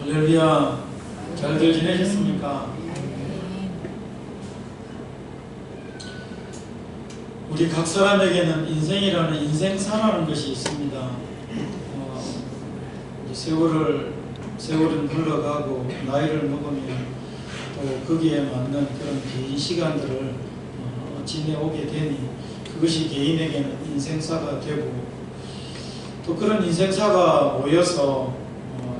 할렐루야. 잘들 지내셨습니까? 우리 각 사람에게는 인생이라는 인생사라는 것이 있습니다. 세월은 흘러가고 나이를 먹으면 또 거기에 맞는 그런 긴 시간들을 지내오게 되니 그것이 개인에게는 인생사가 되고 또 그런 인생사가 모여서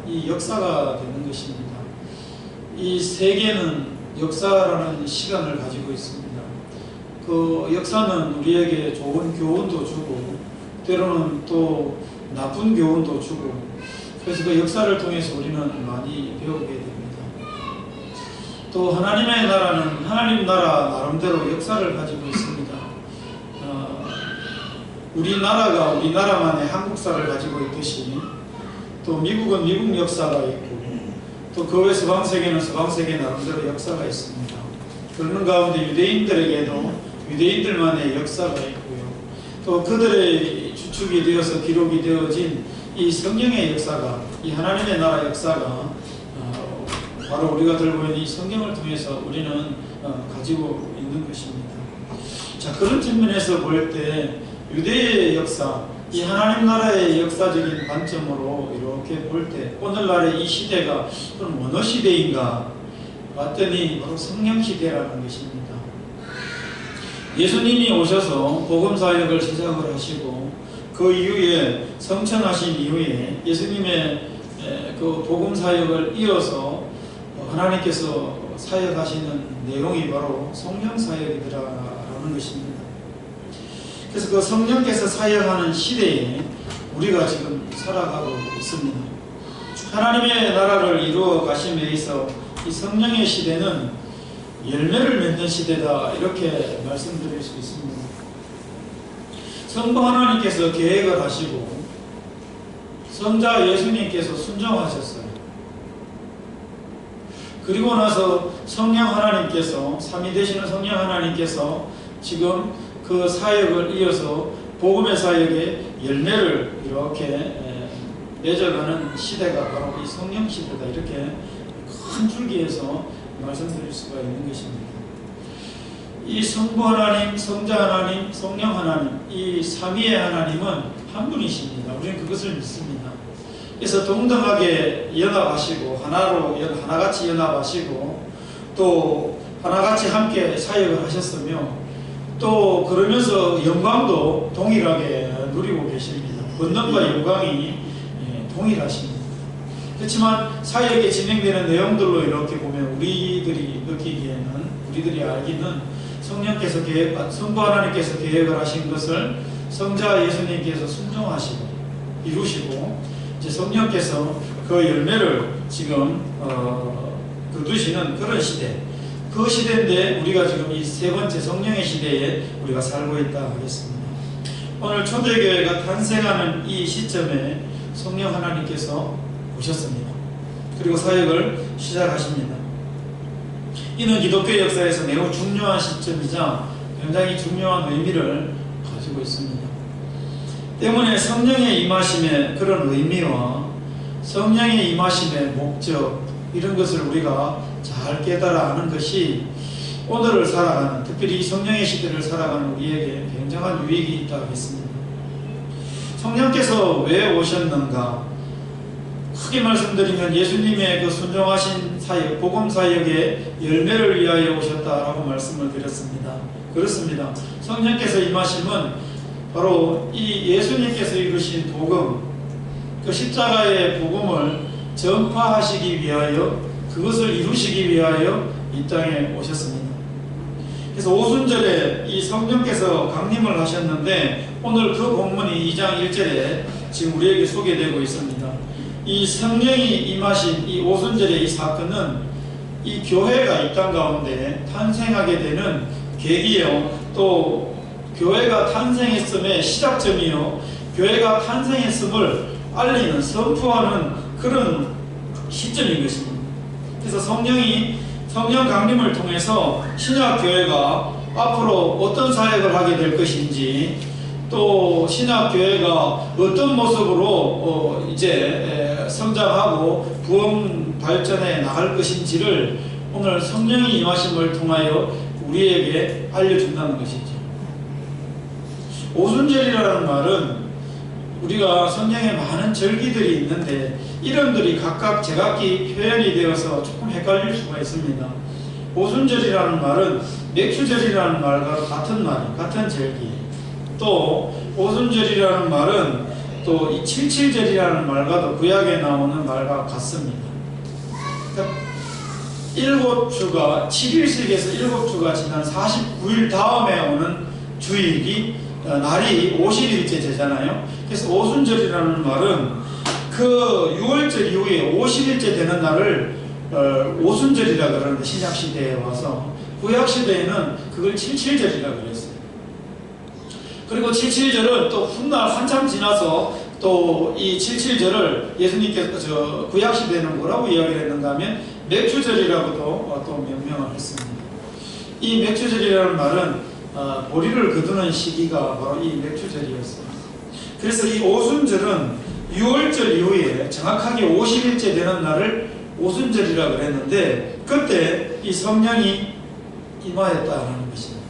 이 역사가 되는 것입니다. 이 세계는 역사라는 시간을 가지고 있습니다. 그 역사는 우리에게 좋은 교훈도 주고 때로는 또 나쁜 교훈도 주고 그래서 그 역사를 통해서 우리는 많이 배우게 됩니다. 또 하나님의 나라는 하나님 나라 나름대로 역사를 가지고 있습니다. 우리나라가 우리나라만의 한국사를 가지고 있듯이 또 미국은 미국 역사가 있고 또 그 외 서방세계는 서방세계 나름대로 역사가 있습니다. 그러는 가운데 유대인들에게도 유대인들만의 역사가 있고요. 또 그들의 주축이 되어서 기록이 되어진 이 성경의 역사가, 이 하나님의 나라 역사가 바로 우리가 들고 있는 이 성경을 통해서 우리는 가지고 있는 것입니다. 자, 그런 측면에서 볼 때 유대의 역사, 이 하나님 나라의 역사적인 관점으로 이렇게 볼 때 오늘날의 이 시대가 그럼 어느 시대인가 봤더니 바로 성령 시대라는 것입니다. 예수님이 오셔서 복음 사역을 시작을 하시고 그 이후에 성천하신 이후에 예수님의 그 복음 사역을 이어서 하나님께서 사역하시는 내용이 바로 성령 사역이라는 것입니다. 그래서 그 성령께서 사역하는 시대에 우리가 지금 살아가고 있습니다. 하나님의 나라를 이루어 가심에 있어 이 성령의 시대는 열매를 맺는 시대다 이렇게 말씀드릴 수 있습니다. 성부 하나님께서 계획을 하시고 성자 예수님께서 순종하셨어요. 그리고 나서 성령 하나님께서 삼위 되시는 성령 하나님께서 지금 그 사역을 이어서 복음의 사역에 열매를 이렇게 맺어가는 시대가 바로 이 성령 시대다 이렇게 큰 줄기에서 말씀드릴 수가 있는 것입니다. 이 성부 하나님, 성자 하나님, 성령 하나님 이 삼위의 하나님은 한 분이십니다. 우리는 그것을 믿습니다. 그래서 동등하게 연합하시고 하나같이 연합하시고 또 하나같이 함께 사역을 하셨으며 또 그러면서 영광도 동일하게 누리고 계십니다. 권능과 영광이 동일하십니다. 그렇지만 사역에 진행되는 내용들로 이렇게 보면 우리들이 느끼기에는 우리들이 알기는 성령께서 성부 하나님께서 계획을 하신 것을 성자 예수님께서 순종하시고 이루시고 이제 성령께서 그 열매를 지금 거두시는 그런 시대, 그 시대인데 우리가 지금 이 세 번째 성령의 시대에 우리가 살고 있다 하겠습니다. 오늘 초대교회가 탄생하는 이 시점에 성령 하나님께서 오셨습니다. 그리고 사역을 시작하십니다. 이는 기독교 역사에서 매우 중요한 시점이자 굉장히 중요한 의미를 가지고 있습니다. 때문에 성령의 임하심의 그런 의미와 성령의 임하심의 목적 이런 것을 우리가 잘 깨달아 아는 것이 오늘을 살아가는 특별히 이 성령의 시대를 살아가는 우리에게 굉장한 유익이 있다 하겠습니다. 성령께서 왜 오셨는가? 크게 말씀드리면 예수님의 그 순종하신 사역, 복음 사역의 열매를 위하여 오셨다라고 말씀을 드렸습니다. 그렇습니다. 성령께서 임하심은 바로 이 예수님께서 이루신 복음, 그 십자가의 복음을 전파하시기 위하여 그것을 이루시기 위하여 이 땅에 오셨습니다. 그래서 오순절에 이 성령께서 강림을 하셨는데 오늘 그 본문이 2장 1절에 지금 우리에게 소개되고 있습니다. 이 성령이 임하신 이 오순절의 이 사건은 이 교회가 이 땅 가운데 탄생하게 되는 계기요, 또 교회가 탄생했음의 시작점이요, 교회가 탄생했음을 알리는 선포하는 그런 시점인 것입니다. 그래서 성령 강림을 통해서 신약교회가 앞으로 어떤 사역을 하게 될 것인지 또 신약교회가 어떤 모습으로 이제 성장하고 부흥 발전해 나갈 것인지를 오늘 성령이 임하심을 통하여 우리에게 알려준다는 것이죠. 오순절이라는 말은 우리가 성경에 많은 절기들이 있는데 이름들이 각각 제각기 표현이 되어서 조금 헷갈릴 수가 있습니다. 오순절이라는 말은 맥추절이라는 말과 같은 말, 같은 절기. 또 오순절이라는 말은 또 이 칠칠절이라는 말과도 구약에 나오는 말과 같습니다. 그러니까 7주가 7일씩에서 7주가 지난 49일 다음에 오는 주일이 날이 50일째 되잖아요. 그래서 오순절이라는 말은 그 6월절 이후에 50일째 되는 날을 오순절이라 그러는데 신약시대에 와서 구약시대에는 그걸 칠칠절이라 그랬어요. 그리고 칠칠절은 또 훗날 한참 지나서 또 이 칠칠절을 예수님께서 구약시대에는 뭐라고 이야기를 했는가 하면 맥추절이라고도 또 명명을 했습니다. 이 맥추절이라는 말은 보리를 거두는 시기가 바로 이 맥추절이었어요. 그래서 이 오순절은 6월절 이후에 정확하게 50일째 되는 날을 오순절이라고 그랬는데 그때 이 성령이 임하였다는 것입니다.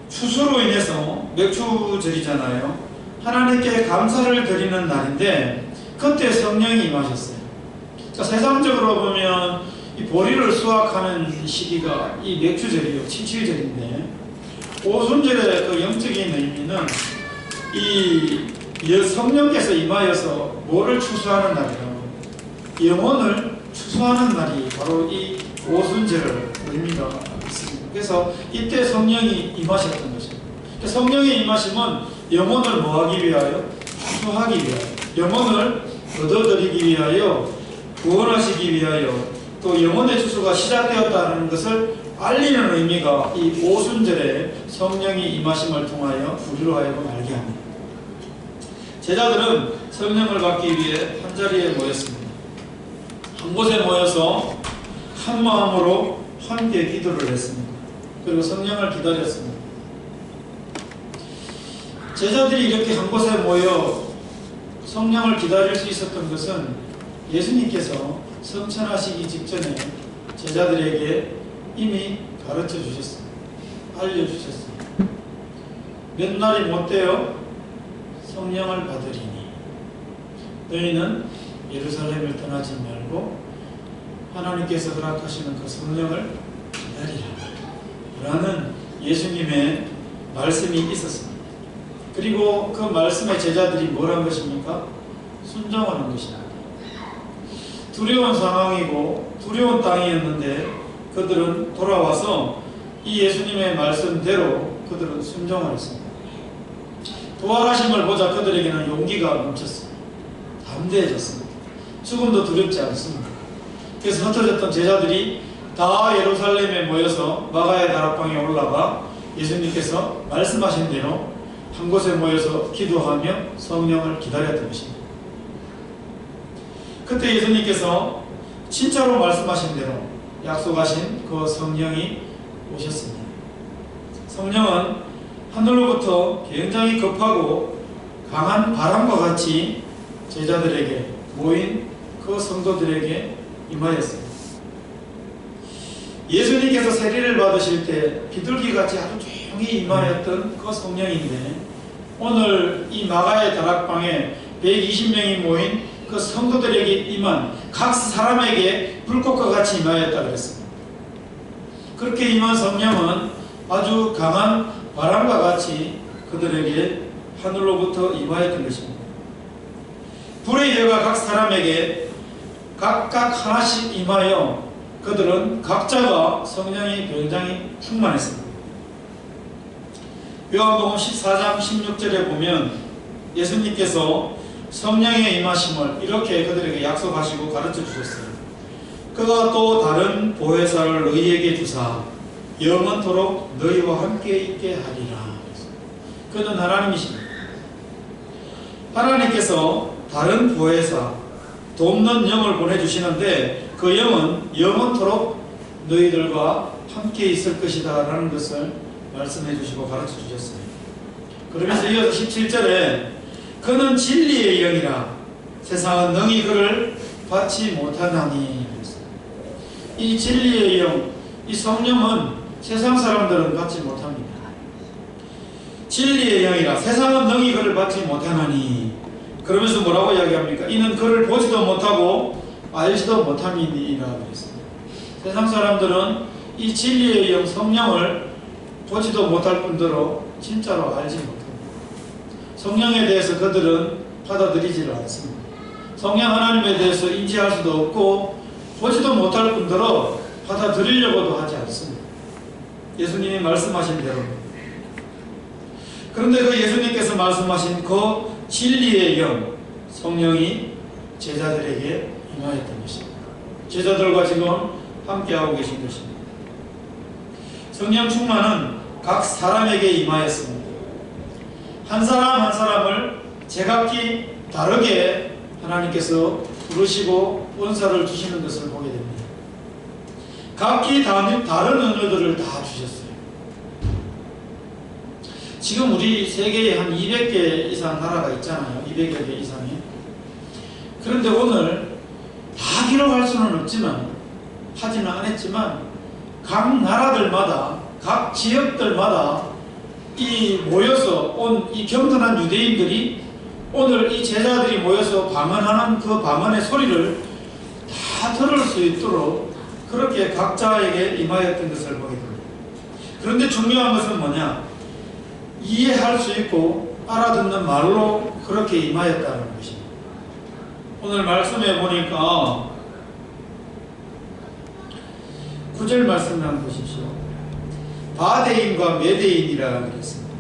추수로 인해서 맥추절이잖아요. 하나님께 감사를 드리는 날인데 그때 성령이 임하셨어요. 그러니까 세상적으로 보면 이 보리를 수확하는 시기가 이 맥추절이요, 칠칠절인데 오순절의 그 영적인 의미는 이 성령께서 임하여서 뭐를 추수하는 날이라고, 영혼을 추수하는 날이 바로 이 오순절 의미가 있습니다. 그래서 이때 성령이 임하셨던 것입니다. 성령의 임하심은 영혼을 뭐하기 위하여? 추수하기 위하여, 영혼을 얻어들이기 위하여, 구원하시기 위하여, 또 영혼의 추수가 시작되었다는 것을 알리는 의미가 이 오순절에 성령이 임하심을 통하여 우리로 하여금 알게 합니다. 제자들은 성령을 받기 위해 한자리에 모였습니다. 한 곳에 모여서 한 마음으로 함께 기도를 했습니다. 그리고 성령을 기다렸습니다. 제자들이 이렇게 한 곳에 모여 성령을 기다릴 수 있었던 것은 예수님께서 성천하시기 직전에 제자들에게 이미 가르쳐 주셨어요. 알려주셨어요. 몇 날이 못 되어 성령을 받으리니 너희는 예루살렘을 떠나지 말고 하나님께서 허락하시는 그 성령을 기다리라 라는 예수님의 말씀이 있었습니다. 그리고 그 말씀에 제자들이 뭘 한 것입니까? 순종하는 것입니다. 두려운 상황이고 두려운 땅이었는데 그들은 돌아와서 이 예수님의 말씀대로 그들은 순종을 했습니다. 부활하심을 보자 그들에게는 용기가 넘쳤습니다. 담대해졌습니다. 죽음도 두렵지 않습니다. 그래서 흩어졌던 제자들이 다 예루살렘에 모여서 마가의 다락방에 올라가 예수님께서 말씀하신 대로 한 곳에 모여서 기도하며 성령을 기다렸던 것입니다. 그때 예수님께서 진짜로 말씀하신 대로 약속하신 그 성령이 오셨습니다. 성령은 하늘로부터 굉장히 급하고 강한 바람과 같이 제자들에게 모인 그 성도들에게 임하였습니다. 예수님께서 세례를 받으실 때 비둘기같이 아주 조용히 임하였던 그 성령인데 오늘 이 마가의 다락방에 120명이 모인 그 성도들에게 임한 각 사람에게 불꽃과 같이 임하였다 그랬습니다. 그렇게 임한 성령은 아주 강한 바람과 같이 그들에게 하늘로부터 임하였던 것입니다. 불의 여가 각 사람에게 각각 하나씩 임하여 그들은 각자가 성령이 굉장히 충만했습니다. 요한복음 14장 16절에 보면 예수님께서 성령의 임하심을 이렇게 그들에게 약속하시고 가르쳐 주셨어요. 그가 또 다른 보혜사를 너희에게 주사 영원토록 너희와 함께 있게 하리라. 그는 하나님이십니다. 하나님께서 다른 보혜사, 돕는 영을 보내주시는데 그 영은 영원토록 너희들과 함께 있을 것이다 라는 것을 말씀해 주시고 가르쳐 주셨어요. 그러면서 이어서 17절에 그는 진리의 영이라 세상은 능히 그를 받지 못하나니. 이 진리의 영, 이 성령은 세상 사람들은 받지 못합니다. 진리의 영이라 세상은 능히 그를 받지 못하나니. 그러면서 뭐라고 이야기합니까? 이는 그를 보지도 못하고 알지도 못함이니라 그랬습니다. 세상 사람들은 이 진리의 영 성령을 보지도 못할 뿐더러 진짜로 알지 못합니다. 성령에 대해서 그들은 받아들이지를 않습니다. 성령 하나님에 대해서 인지할 수도 없고 보지도 못할 뿐더러 받아들이려고도 하지 않습니다. 예수님이 말씀하신 대로. 그런데 그 예수님께서 말씀하신 그 진리의 영, 성령이 제자들에게 임하였던 것입니다. 제자들과 지금 함께하고 계신 것입니다. 성령 충만은 각 사람에게 임하였습니다. 한 사람 한 사람을 제각기 다르게 하나님께서 부르시고 은사를 주시는 것을 보게 됩니다. 각기 다른 은혜들을 다 주셨어요. 지금 우리 세계에 한 200개 이상 나라가 있잖아요. 200여 개 이상이. 그런데 오늘 다 기록할 수는 없지만, 하지는 않았지만, 각 나라들마다, 각 지역들마다 이 모여서 온 이 겸손한 유대인들이 오늘 이 제자들이 모여서 방언하는 그 방언의 소리를 다 들을 수 있도록 그렇게 각자에게 임하였던 것을 보게 됩니다. 그런데 중요한 것은 뭐냐? 이해할 수 있고 알아듣는 말로 그렇게 임하였다는 것입니다. 오늘 말씀해 보니까 9절 말씀을 한번 보십시오. 바데인과 메데인이라 그랬습니다.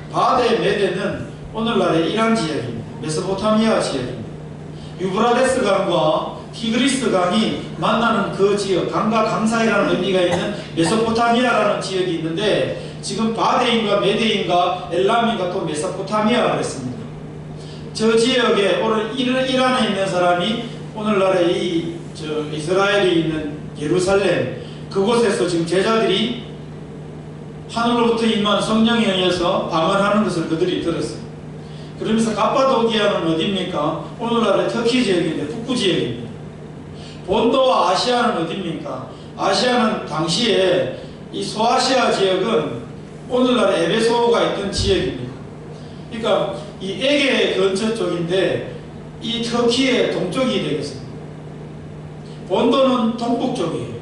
바데, 메데는 오늘날의 이란 지역입니다. 메소포타미아 지역입니다. 유브라데스 강과 티그리스 강이 만나는 그 지역, 강과 강 사이라는 의미가 있는 메소포타미아라는 지역이 있는데, 지금 바데인과 메데인과 엘람인과 또 메소포타미아가 그랬습니다. 저 지역에 오늘 이란에 있는 사람이 오늘날의 이스라엘에 있는 예루살렘, 그곳에서 지금 제자들이 하늘로부터 임한 성령에 의해서 방언하는 것을 그들이 들었어요. 그러면서 갑바도기아는 어디입니까? 오늘날의 터키 지역인데 북부 지역입니다. 본도와 아시아는 어디입니까? 아시아는 당시에 이 소아시아 지역은 오늘날의 에베소가 있던 지역입니다. 그러니까 이 에게 근처 쪽인데 이 터키의 동쪽이 되겠습니다. 본도는 동북 쪽이에요.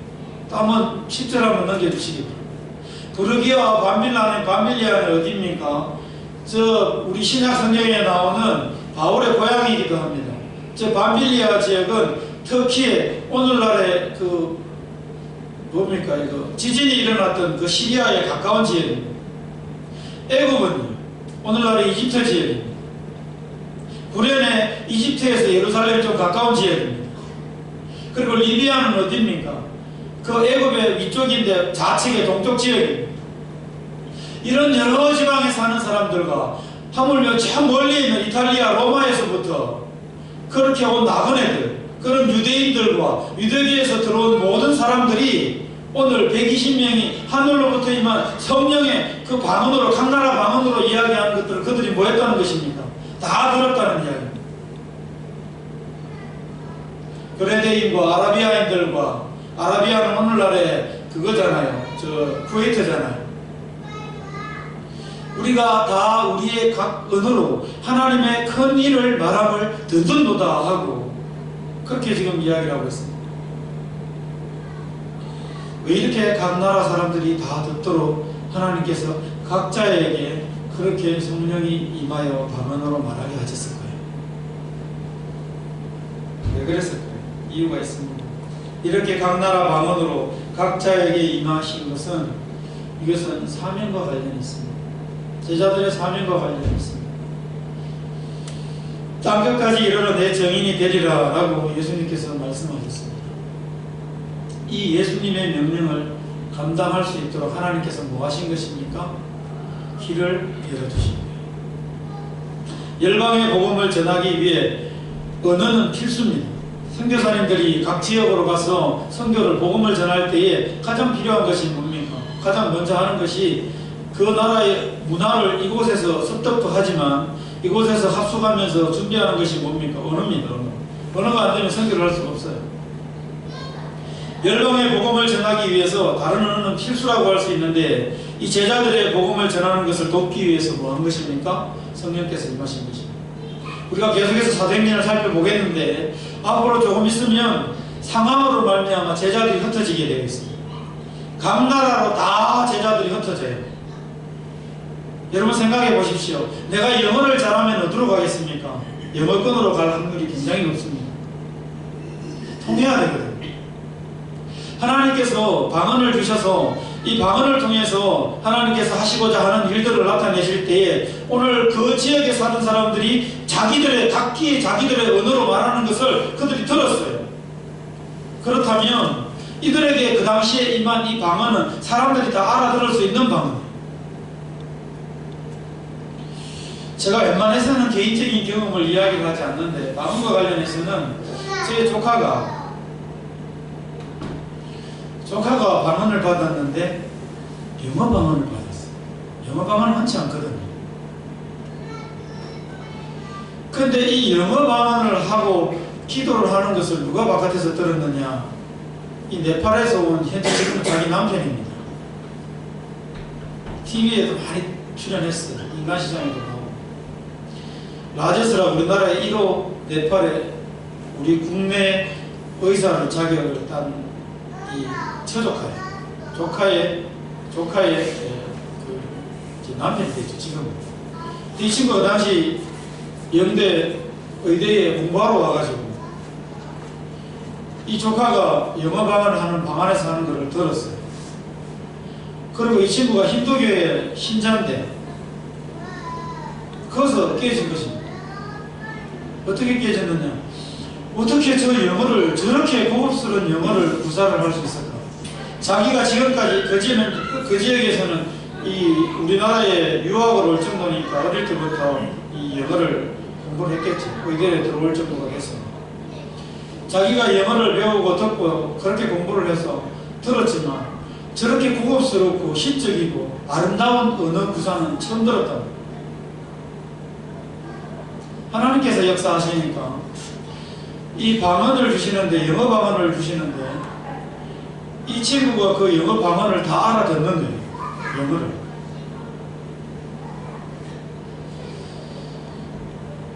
한번 10절 한번 넘겨주시기 바랍니다. 브르기아와 밤빌리아는 어디입니까? 저 우리 신약 성경에 나오는 바울의 고향이기도 합니다. 저 밤빌리아 지역은 터키의 오늘날의 그 뭡니까 이거 지진이 일어났던 그 시리아에 가까운 지역입니다. 애굽은요 오늘날의 이집트 지역입니다. 구레네 이집트에서 예루살렘 좀 가까운 지역입니다. 그리고 리비아는 어디입니까? 그 애굽의 위쪽인데 좌측의 동쪽 지역입니다. 이런 여러 지방에 사는 사람들과 하물며 저 멀리 있는 이탈리아 로마에서부터 그렇게 온 나그네들, 그런 유대인들과 유대교에서 들어온 모든 사람들이 오늘 120명이 하늘로부터 임한 성령의 그 방언으로, 각 나라 방언으로 이야기하는 것들을 그들이 뭐 했다는 것입니까? 다 들었다는 이야기입니다. 그레데인과 아라비아인들과, 아라비아는 오늘날의 그거잖아요. 저 쿠웨이트잖아요. 우리가 다 우리의 각 언어로 하나님의 큰 일을 말함을 듣는도다 하고 그렇게 지금 이야기를 하고 있습니다. 왜 이렇게 각 나라 사람들이 다 듣도록 하나님께서 각자에게 그렇게 성령이 임하여 방언으로 말하게 하셨을까요? 왜 그랬을까요? 이유가 있습니다. 이렇게 각 나라 방언으로 각자에게 임하신 것은 이것은 사명과 관련이 있습니다. 제자들의 사명과 관련이 있습니다. 땅끝까지 이르러 내 증인이 되리라 라고 예수님께서 말씀하셨습니다. 이 예수님의 명령을 감당할 수 있도록 하나님께서 뭐 하신 것입니까? 길을 열어주신 거예요. 열방의 복음을 전하기 위해 언어는 필수입니다. 선교사님들이 각 지역으로 가서 선교를 복음을 전할 때에 가장 필요한 것이 뭡니까? 가장 먼저 하는 것이 그 나라의 문화를 이곳에서 습득도 하지만 이곳에서 합숙하면서 준비하는 것이 뭡니까? 언어입니다. 언어가 안 되면 선교를 할 수가 없어요. 열방의 복음을 전하기 위해서 다른 언어는 필수라고 할 수 있는데 이 제자들의 복음을 전하는 것을 돕기 위해서 뭐 한 것입니까? 성령께서 임하신 것입니다. 우리가 계속해서 사도행전을 살펴보겠는데 앞으로 조금 있으면 상황으로 말미암아 제자들이 흩어지게 되어 있습니다. 각 나라로 다 제자들이 흩어져요. 여러분 생각해 보십시오. 내가 영어를 잘하면 어디로 가겠습니까? 영어권으로 갈 확률이 굉장히 높습니다. 통해야 되거든요. 하나님께서 방언을 주셔서 이 방언을 통해서 하나님께서 하시고자 하는 일들을 나타내실 때에 오늘 그 지역에 사는 사람들이 각기 자기들의 언어로 말하는 것을 그들이 들었어요. 그렇다면 이들에게 그 당시에 임한 이 방언은 사람들이 다 알아들을 수 있는 방언이에요. 제가 웬만해서는 개인적인 경험을 이야기를 하지 않는데 방언과 관련해서는 제 조카가 방언을 받았는데 영어 방언을 받았어요. 영어 방언은 많지 않거든요. 근데 이 영어 방언을 하고 기도를 하는 것을 누가 바깥에서 들었느냐? 이 네팔에서 온 현재 지금 자기 남편입니다. TV에도 많이 출연했어요. 인간시장에도 나오고. 라제스라 우리나라의 1호 네팔의 우리 국내 의사로 자격을 딴 이 조카의 그 남편이 됐죠. 지금 이 친구가 당시 영대 의대에 공부하러 와가지고 이 조카가 영어 방언을 하는 방 안에서 하는 것을 들었어요. 그리고 이 친구가 힌두교의 신자인데 거기서 깨진 것입니다. 어떻게 깨졌느냐? 어떻게 저 영어를 저렇게 고급스러운 영어를 구사를 할 수 있을까? 자기가 지금까지 그 지역에서는 이 우리나라에 유학을 올 정도니까 어릴 때부터 이 영어를 공부를 했겠지. 의대에 들어올 정도가 됐어. 자기가 영어를 배우고 듣고 그렇게 공부를 해서 들었지만 저렇게 고급스럽고 시적이고 아름다운 언어 구사는 처음 들었다. 하나님께서 역사하시니까 이 방언을 주시는데 영어 방언을 주시는데 이 친구가 그 영어 방언을 다 알아듣는 거예요. 영어를.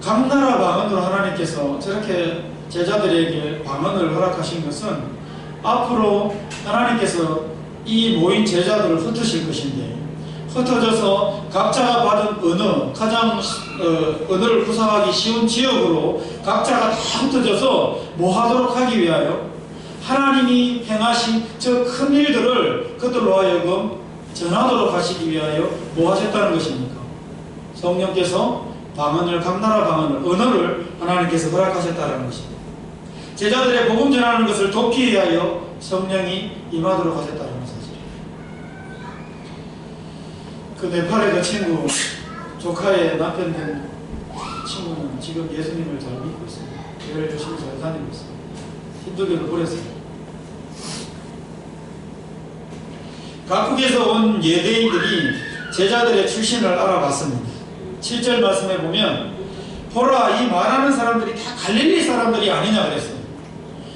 각 나라 방언으로 하나님께서 저렇게 제자들에게 방언을 허락하신 것은 앞으로 하나님께서 이 모인 제자들을 흩으실 것인데 흩어져서 각자가 받은 언어, 가장 언어를 구사하기 쉬운 지역으로 각자가 다 흩어져서 뭐 하도록 하기 위하여 하나님이 행하신 저 큰 일들을 그들로 하여금 전하도록 하시기 위하여 뭐 하셨다는 것입니까? 성령께서 방언을, 각 나라 방언을, 언어를 하나님께서 허락하셨다는 것입니다. 제자들의 복음 전하는 것을 돕기 위하여 성령이 임하도록 하셨다는 사실입니다. 그 네팔의 그 친구, 조카의 남편 된 친구는 지금 예수님을 잘 믿고 있습니다. 교회를 열심히 잘 다니고 있습니다. 힌두교를 버렸어요. 각국에서 온 예대인들이 제자들의 출신을 알아봤습니다. 7절 말씀에 보면 보라, 이 말하는 사람들이 다 갈릴리 사람들이 아니냐 그랬어요.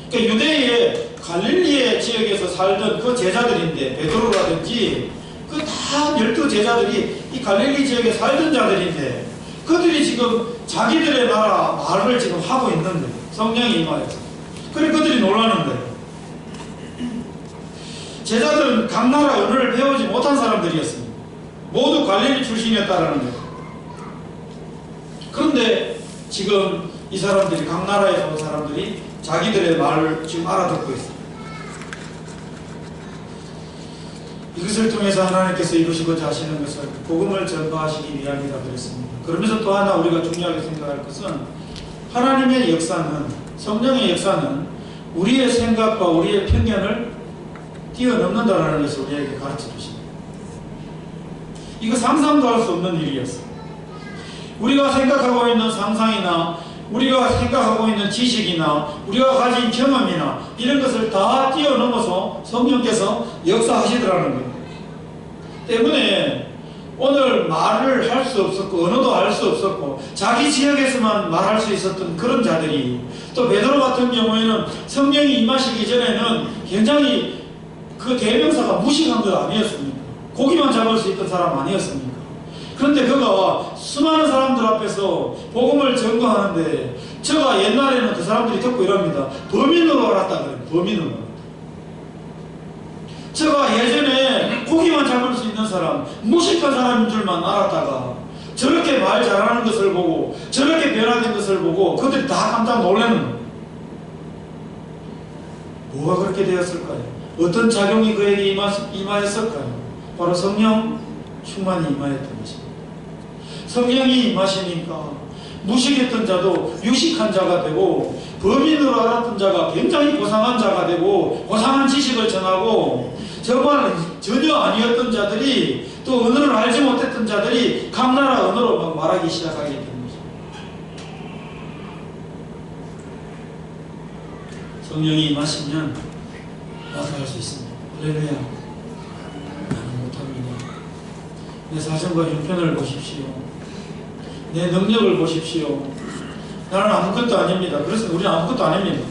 그러니까 유대의 갈릴리의 지역에서 살던 그 제자들인데 베드로라든지 그 다 12제자들이 이 갈릴리 지역에 살던 자들인데 그들이 지금 자기들의 나라 말을 지금 하고 있는 거예요. 성령이 임하여서. 그래 그들이 놀라는 거예요. 제자들은 각 나라 언어를 배우지 못한 사람들이었습니다. 모두 갈릴리 출신이었다라는 거예요. 그런데 지금 이 사람들이 각 나라에서 온 사람들이 자기들의 말을 지금 알아듣고 있습니다. 이것을 통해서 하나님께서 이루시고자 하시는 것을 복음을 전파하시기 위함이라 그랬습니다. 그러면서 또 하나 우리가 중요하게 생각할 것은 하나님의 역사는, 성령의 역사는 우리의 생각과 우리의 편견을 뛰어넘는다라는 것을 우리에게 가르쳐 주십니다. 이거 상상도 할 수 없는 일이었어요. 우리가 생각하고 있는 상상이나 우리가 생각하고 있는 지식이나 우리가 가진 경험이나 이런 것을 다 뛰어넘어서 성령께서 역사하시더라는 거예요. 때문에 오늘 말을 할 수 없었고 언어도 할 수 없었고 자기 지역에서만 말할 수 있었던 그런 자들이, 또 베드로 같은 경우에는 성령이 임하시기 전에는 굉장히 그 대명사가 무식한 거 아니었습니까? 고기만 잡을 수 있던 사람 아니었습니까? 그런데 그가 수많은 사람들 앞에서 복음을 전거하는데, 저가 옛날에는 그 사람들이 듣고 이럽니다. 범인으로 알았다 그래요. 범인으로. 저가 예전에 고기만 잡을 수 있는 사람, 무식한 사람인 줄만 알았다가 저렇게 말 잘하는 것을 보고 저렇게 변화된 것을 보고 그들이 다 깜짝 놀라는 거예요. 뭐가 그렇게 되었을까요? 어떤 작용이 그에게 임하였을까요? 바로 성령 충만이 임하였던 것입니다. 성령이 임하시니까 무식했던 자도 유식한 자가 되고, 범인으로 알았던 자가 굉장히 고상한 자가 되고, 고상한 지식을 전하고, 정말 전혀 아니었던 자들이, 또 언어를 알지 못했던 자들이 각 나라 언어로 막 말하기 시작하게 된 거죠. 성령이 임하시면 나도 할 수 있습니다. 할렐루야. 나는 못합니다. 내 사정과 형편을 보십시오. 내 능력을 보십시오. 나는 아무것도 아닙니다. 그래서 우리는 아무것도 아닙니다.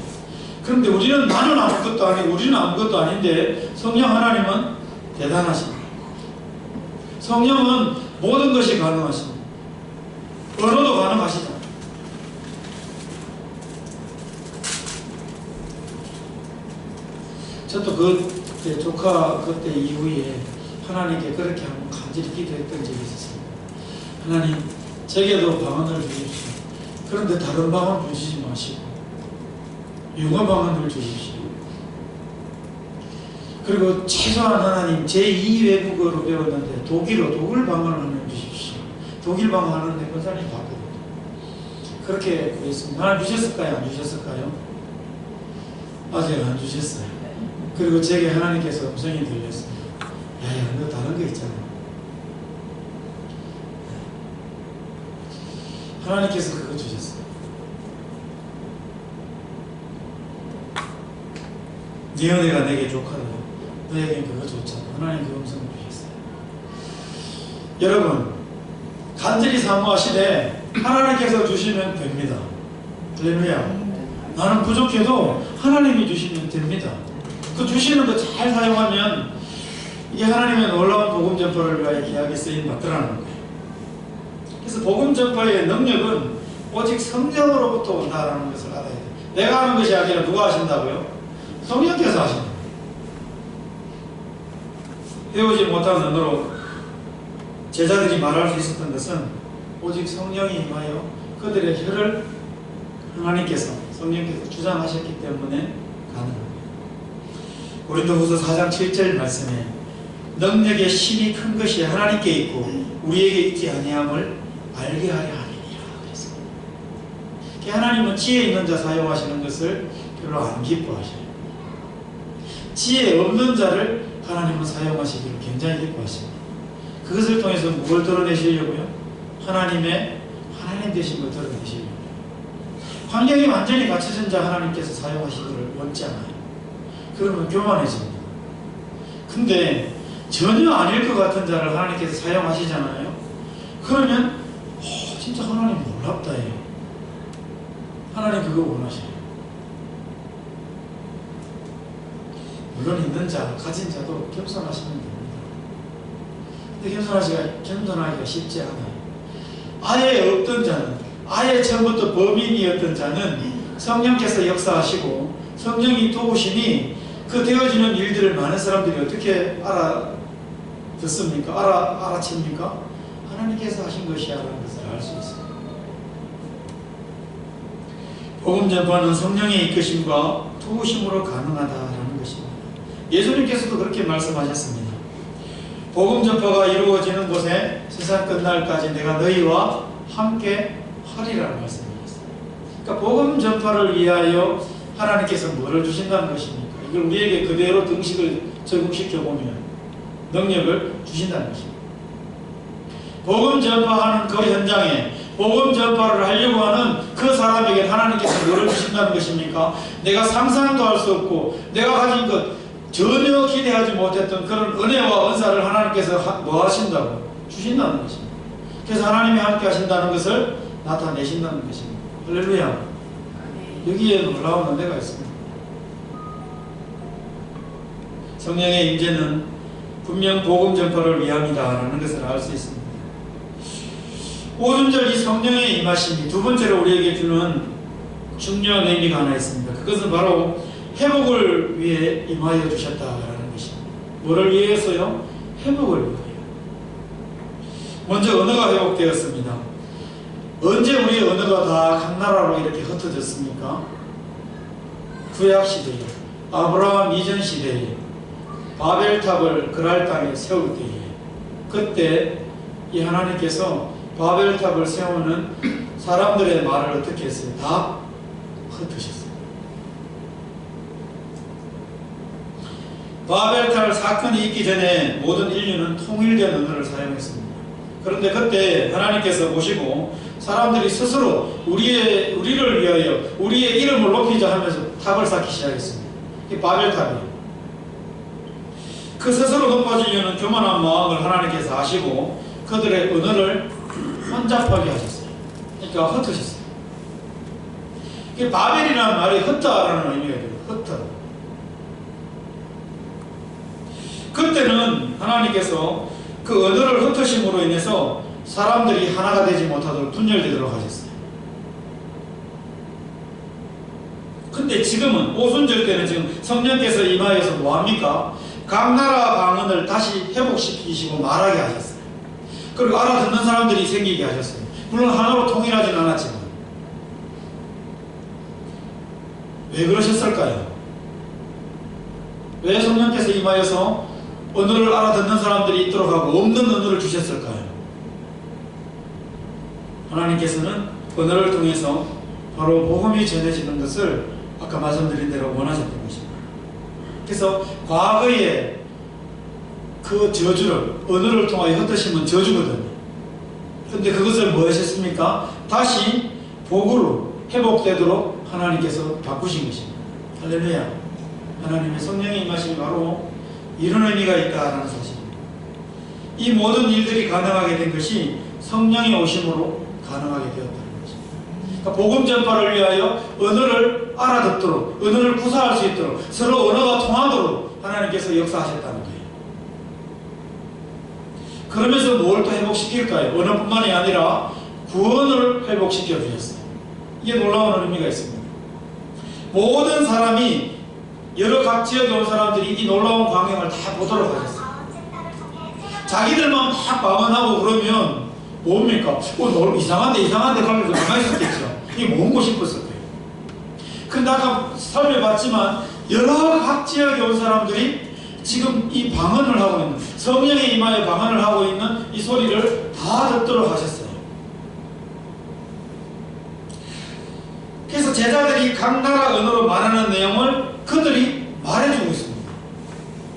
그런데 우리는 나는 아무것도 아니고 우리는 아무것도 아닌데, 성령 하나님은 대단하십니다. 성령은 모든 것이 가능하십니다. 언어도 가능하시다. 저도 그때 조카 그때 이후에 하나님께 그렇게 한번 간절히 기도했던 적이 있었습니다. 하나님, 제게도 방언을 주십시오. 그런데 다른 방언 주시지 마시고 영어 방언을 주십시오. 그리고 최소한 하나님, 제2 외국어로 배웠는데 독일 방언을 하나 주십시오. 독일 방언 하는데 그 사람이 바쁘거든요. 그렇게 구했습니다. 하나님 주셨을까요? 안 주셨을까요? 아직 안 주셨어요. 그리고 제게 하나님께서 음성이 들렸습니다. 야야, 너 다른 거 있잖아. 하나님께서 그거 주셨어요. 네 은혜가 내게 족하다. 너에겐 그거 좋잖아. 하나님 그 음성을 주셨어요. 여러분, 간절히 사모하시되 하나님께서 주시면 됩니다. 할렐루야. 나는 부족해도 하나님이 주시면 됩니다. 그 주시는 거 잘 사용하면 이게 하나님의 놀라운 복음 전파를 위하여 귀하게 쓰인 받더라는 거예요. 그래서 복음 전파의 능력은 오직 성령으로부터 온다라는 것을 알아야 돼요. 내가 하는 것이 아니라 누가 하신다고요? 성령께서 하신다. 배우지 못한 언어로 제자들이 말할 수 있었던 것은 오직 성령이 임하여 그들의 혀를 하나님께서, 성령께서 주장하셨기 때문에 가능합니다. 고린도후서 4장 7절 말씀에 능력의 힘이 큰 것이 하나님께 있고 우리에게 있지 아니함을 알게 하려 함이니라 그랬습니다. 하나님은 지혜 있는 자 사용하시는 것을 별로 안 기뻐하셔요. 지혜 없는 자를 하나님은 사용하시기를 굉장히 기뻐하십니다. 그것을 통해서 무엇을 드러내시려고요? 하나님 되신 걸 드러내시려고요. 환경이 완전히 갖춰진 자 하나님께서 사용하시기를 원치 않아요. 그러면 교만해집니다. 근데 전혀 아닐 것 같은 자를 하나님께서 사용하시잖아요. 그러면 진짜 하나님 놀랍다 해요. 하나님 그거 원하셔요. 물론 있는 자, 가진 자도 겸손하시면 됩니다. 근데 겸손하기가 쉽지 않아요. 아예 없던 자는, 아예 처음부터 범인이었던 자는 성령께서 역사하시고 성령이 도우시니 그 되어지는 일들을 많은 사람들이 어떻게 알아듣습니까? 알아챕니까? 하나님께서 하신 것이야 라는 것을 알 수 있습니다. 복음 전파는 성령의 이끄심과 도우심으로 가능하다라는 것입니다. 예수님께서도 그렇게 말씀하셨습니다. 복음 전파가 이루어지는 곳에 세상 끝날까지 내가 너희와 함께 하리라는 말씀이었어요. 그러니까 복음 전파를 위하여 하나님께서 뭐를 주신다는 것입니까? 이걸 우리에게 그대로 등식을 적용시켜보면 능력을 주신다는 것입니다. 복음 전파하는 그 현장에 복음 전파를 하려고 하는 그 사람에게 하나님께서 뭐를 주신다는 것입니까? 내가 상상도 할 수 없고 내가 가진 것 전혀 기대하지 못했던 그런 은혜와 은사를 하나님께서 뭐 하신다고? 주신다는 것입니다. 그래서 하나님이 함께 하신다는 것을 나타내신다는 것입니다. 할렐루야. 여기에 놀라운 은혜가 있습니다. 성령의 임재는 분명 복음 전파를 위함이다라는 것을 알 수 있습니다. 오순절 이 성령의 임하심이 두 번째로 우리에게 주는 중요한 의미가 하나 있습니다. 그것은 바로 회복을 위해 임하여 주셨다라는 것입니다. 뭐를 위해서요? 회복을 위하여. 먼저 언어가 회복되었습니다. 언제 우리의 언어가 다 각 나라로 이렇게 흩어졌습니까? 구약시대에, 아브라함 이전 시대에, 바벨탑을 그랄 땅에 세울 때에, 그때 이 하나님께서 바벨탑을 세우는 사람들의 말을 어떻게 했어요? 다 흩으셨어요. 바벨탑 사건이 있기 전에 모든 인류는 통일된 언어를 사용했습니다. 그런데 그때 하나님께서 보시고 사람들이 스스로 우리를 위하여 우리의 이름을 높이자 하면서 탑을 쌓기 시작했습니다. 이게 바벨탑이에요. 그 스스로 높아지려는 교만한 마음을 하나님께서 아시고 그들의 언어를 혼잡하게 하셨어요. 그러니까 흩으셨어요. 이게 바벨이라는 말이 흩다라는 의미가 돼요. 흩어. 그때는 하나님께서 그 언어를 흩으심으로 인해서 사람들이 하나가 되지 못하도록 분열되도록 하셨어요. 근데 지금은 오순절 때는 지금 성령께서 임하여서 뭐합니까? 각 나라 방언을 다시 회복시키시고 말하게 하셨어요. 그리고 알아듣는 사람들이 생기게 하셨어요. 물론 하나로 통일하지는 않았지만. 왜 그러셨을까요? 왜 성령께서 임하여서 언어를 알아듣는 사람들이 있도록 하고 없는 언어를 주셨을까요? 하나님께서는 언어를 통해서 바로 복음이 전해지는 것을 아까 말씀드린 대로 원하셨던 것입니다. 그래서 과거에 그 저주를 언어를 통하여 흩으시면 저주거든요. 그런데 그것을 뭐 하셨습니까? 다시 복으로 회복되도록 하나님께서 바꾸신 것입니다. 할렐루야. 하나님의 성령의 임하심이 바로 이런 의미가 있다는 사실입니다. 이 모든 일들이 가능하게 된 것이 성령의 오심으로 가능하게 되었다는 것입니다. 그러니까 복음 전파를 위하여 언어를 알아듣도록, 언어를 구사할 수 있도록, 서로 언어가 통하도록 하나님께서 역사하셨다는 거예요. 그러면서 뭘 또 회복시킬까요? 언어뿐만이 아니라 구원을 회복시켜 주셨어요. 이게 놀라운 의미가 있습니다. 모든 사람이 여러 각 지역에 온 사람들이 이 놀라운 광경을 다 보도록 하셨어요. 자기들만 막 방언하고 그러면 뭡니까? 이상한데 가면서 가만히 있었겠죠. 이게 뭔고 싶었을 거예요. 근데 아까 설명봤지만 여러 각 지역에 온 사람들이 지금 이 방언을 하고 있는, 성령의 임하에 방언을 하고 있는 이 소리를 다 듣도록 하셨어요. 그래서 제자들이 각 나라 언어로 말하는 내용을 그들이 말해주고 있습니다.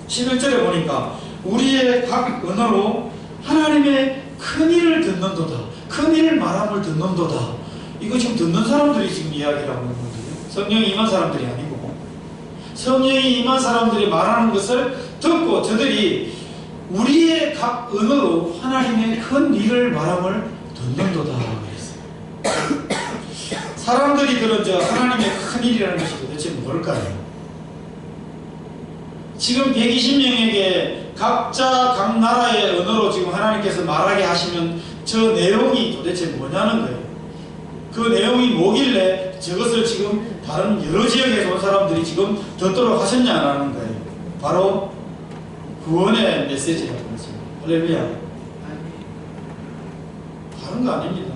11절에 보니까 우리의 각 언어로 하나님의 큰 일을 듣는도다. 큰 일을 말함을 듣는도다. 이거 지금 듣는 사람들이 지금 이야기를 하고 있는 거거든요. 성령이 임한 사람들이 아니고 성령이 임한 사람들이 말하는 것을 듣고 저들이 우리의 각 언어로 하나님의 큰 일을 말함을 듣는도다 그랬어요. 사람들이 들은 저 하나님의 큰 일이라는 것이 도대체 뭘까요? 지금 120명에게 각자 각 나라의 언어로 지금 하나님께서 말하게 하시면 저 내용이 도대체 뭐냐는 거예요. 그 내용이 뭐길래 저것을 지금 다른 여러 지역에서 온 사람들이 지금 듣도록 하셨냐라는 거예요. 바로 구원의 메시지라는 것입니다. 할렐루야. 다른 거 아닙니다.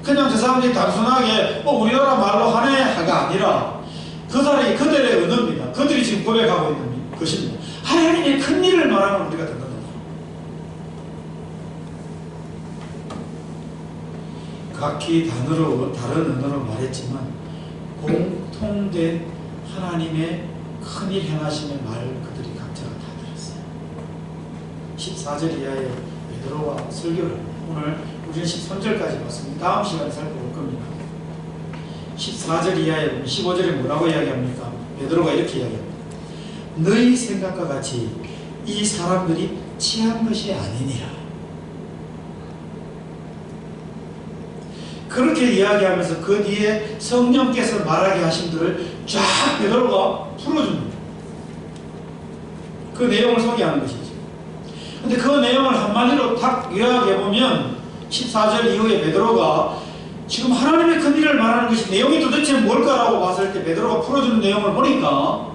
그냥 저 사람들이 단순하게 우리나라 말로 하네가 아니라 그들의 언어입니다. 그들이 지금 고백하고 있는 것입니다. 하나님의 큰 일을 말하면 우리가 듣는다. 각기 단어로 다른 언어로 말했지만 공통된 하나님의 큰 일 행하심의 말을 그들이 각자가 다 들었어요. 14절 이하의 베드로와 설교를 오늘 우리는 13절까지 봤습니다. 다음 시간에 살펴볼 겁니다. 14절 이하에 보면 15절에 뭐라고 이야기합니까? 베드로가 이렇게 이야기합니다. 너희 생각과 같이 이 사람들이 취한 것이 아니니라. 그렇게 이야기하면서 그 뒤에 성령께서 말하게 하신 들을 쫙 베드로가 풀어줍니다. 그 내용을 소개하는 것이죠. 근데 그 내용을 한마디로 딱 요약해보면 14절 이후에 베드로가 지금 하나님의 큰 일을 말하는 것이 내용이 도대체 뭘까라고 봤을 때 베드로가 풀어주는 내용을 보니까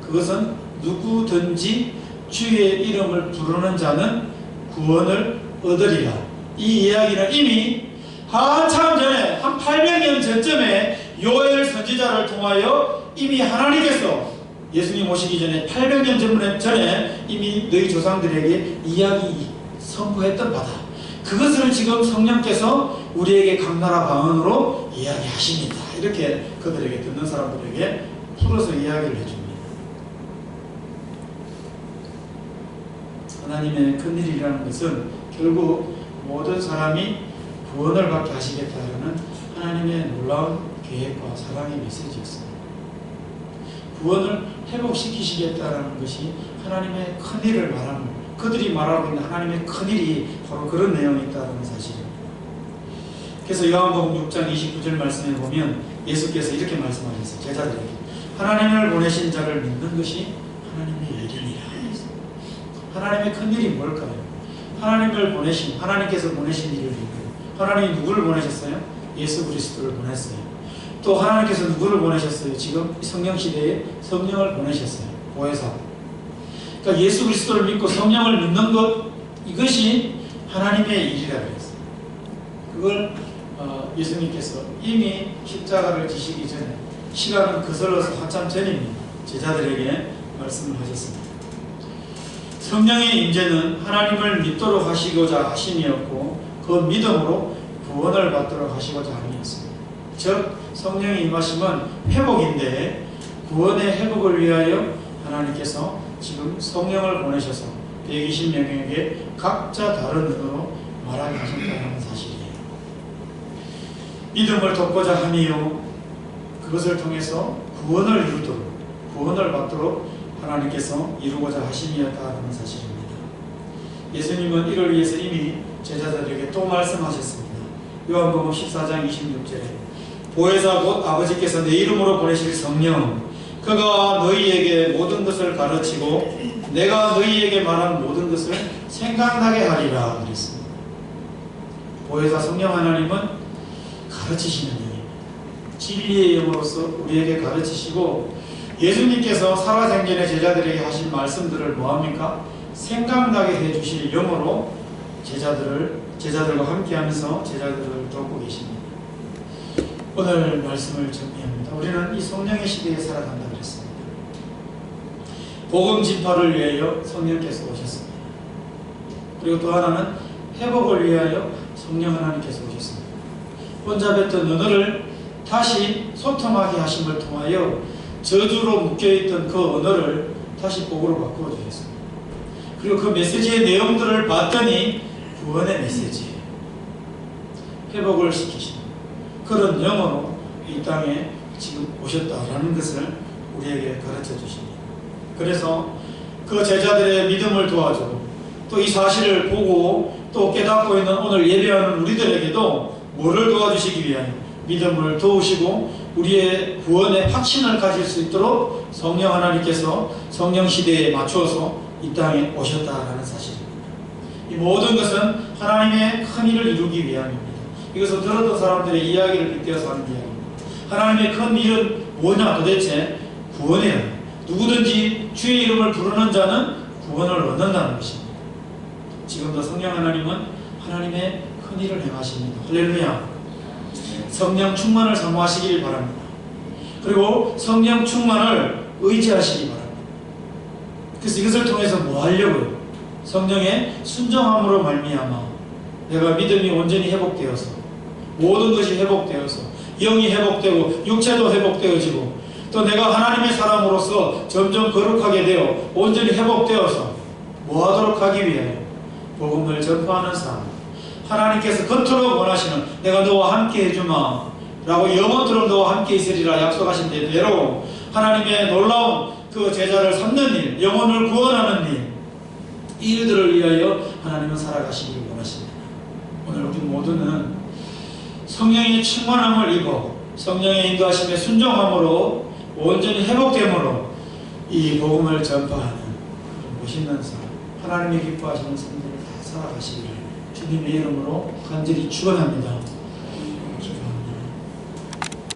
그것은 누구든지 주의 이름을 부르는 자는 구원을 얻으리라. 이 이야기는 이미 한참 전에 한 800년 전쯤에 요엘 선지자를 통하여 이미 하나님께서 예수님 오시기 전에 800년 전에 이미 너희 조상들에게 이야기 선포했던 바다. 그것을 지금 성령께서 우리에게 강나라 방언으로 이야기하십니다. 이렇게 그들에게 듣는 사람들에게 풀어서 이야기를 해줍니다. 하나님의 큰일이라는 것은 결국 모든 사람이 구원을 받게 하시겠다는 하나님의 놀라운 계획과 사랑의 메시지였습니다. 구원을 회복시키시겠다는 것이 하나님의 큰일을 말하는, 그들이 말하고 있는 하나님의 큰일이 바로 그런 내용이 있다는 사실입니다. 그래서 요한복음 6장 29절 말씀에 보면 예수께서 이렇게 말씀하셨어요. 제자들에게 하나님을 보내신 자를 믿는 것이 하나님의 일이니라. 하나님의 큰일이 뭘까요? 하나님께서 보내신 일을 믿고, 하나님이 누구를 보내셨어요? 예수 그리스도를 보냈어요. 또 하나님께서 누구를 보내셨어요? 지금 성령 시대에 성령을 보내셨어요. 보혜사. 그러니까 예수 그리스도를 믿고 성령을 믿는 것, 이것이 하나님의 일이라 그랬어요. 그걸 예수님께서 이미 십자가를 지시기 전에, 시간은 거슬러서 한참 전입니다. 제자들에게 말씀을 하셨습니다. 성령의 임재는 하나님을 믿도록 하시고자 하심이었고 그 믿음으로 구원을 받도록 하시고자 함이었습니다. 즉 성령의 임하심은 회복인데 구원의 회복을 위하여 하나님께서 지금 성령을 보내셔서 120명에게 각자 다른 언어로 말하게 하셨다는 사실이에요. 믿음을 돕고자 함이요 그것을 통해서 구원을 이루도록, 구원을 받도록 하나님께서 이루고자 하심이었다는 사실입니다. 예수님은 이를 위해서 이미 제자들에게 또 말씀하셨습니다. 요한복음 14장 26절에 보혜사 곧 아버지께서 내 이름으로 보내실 성령, 그가 너희에게 모든 것을 가르치고 내가 너희에게 말한 모든 것을 생각나게 하리라 그랬습니다. 보혜사 성령 하나님은 가르치시는 영입니다. 진리의 영으로서 우리에게 가르치시고, 예수님께서 살아생전에 제자들에게 하신 말씀들을 뭐합니까? 생각나게 해주실 영으로 제자들과 함께하면서 제자들을 돕고 계십니다. 오늘 말씀을 정리합니다. 우리는 이 성령의 시대에 살아간다 그랬습니다. 복음 진파를 위하여 성령께서 오셨습니다. 그리고 또 하나는 회복을 위하여 성령 하나님께서 오셨습니다. 혼자 뱉던 언어를 다시 소통하게 하심을 통하여 저주로 묶여있던 그 언어를 다시 복으로 바꾸어 주셨습니다. 그리고 그 메시지의 내용들을 봤더니 구원의 메시지예요. 회복을 시키시는 그런 영어로 이 땅에 지금 오셨다라는 것을 우리에게 가르쳐 주십니다. 그래서 그 제자들의 믿음을 도와주고 또 이 사실을 보고 또 깨닫고 있는 오늘 예배하는 우리들에게도 뭐를 도와주시기 위하여 믿음을 도우시고 우리의 구원의 확신을 가질 수 있도록 성령 하나님께서 성령 시대에 맞추어서 이 땅에 오셨다라는 사실입니다. 이 모든 것은 하나님의 큰 일을 이루기 위함입니다. 이것을 들었던 사람들의 이야기를 빗대어서 하는 이야기입니다. 하나님의 큰 일은 뭐냐? 도대체 구원이에요. 누구든지 주의 이름을 부르는 자는 구원을 얻는다는 것입니다. 지금도 성령 하나님은 하나님의 큰 일을 행하십니다. 할렐루야. 성령 충만을 사모하시길 바랍니다. 그리고 성령 충만을 의지하시기 바랍니다. 그래서 이것을 통해서 뭐 하려고요? 성령의 순종함으로 말미암아 내가 믿음이 온전히 회복되어서 모든 것이 회복되어서 영이 회복되고 육체도 회복되어지고 또 내가 하나님의 사람으로서 점점 거룩하게 되어 온전히 회복되어서 뭐 하도록 하기 위하여 복음을 전파하는 삶, 하나님께서 겉으로 원하시는 내가 너와 함께 해주마 라고 영원토록 너와 함께 있으리라 약속하신 대로 하나님의 놀라운 그 제자를 삼는 일, 영혼을 구원하는 일, 이 일들을 위하여 하나님은 살아가시길 원하십니다. 오늘 우리 모두는 성령의 충만함을 입어 성령의 인도하심에 순종함으로 온전히 회복됨으로 이 복음을 전파하는 멋있는 삶, 하나님이 기뻐하시는 삶들을 다 살아가시기를 주님의 이름으로 간절히 축원합니다.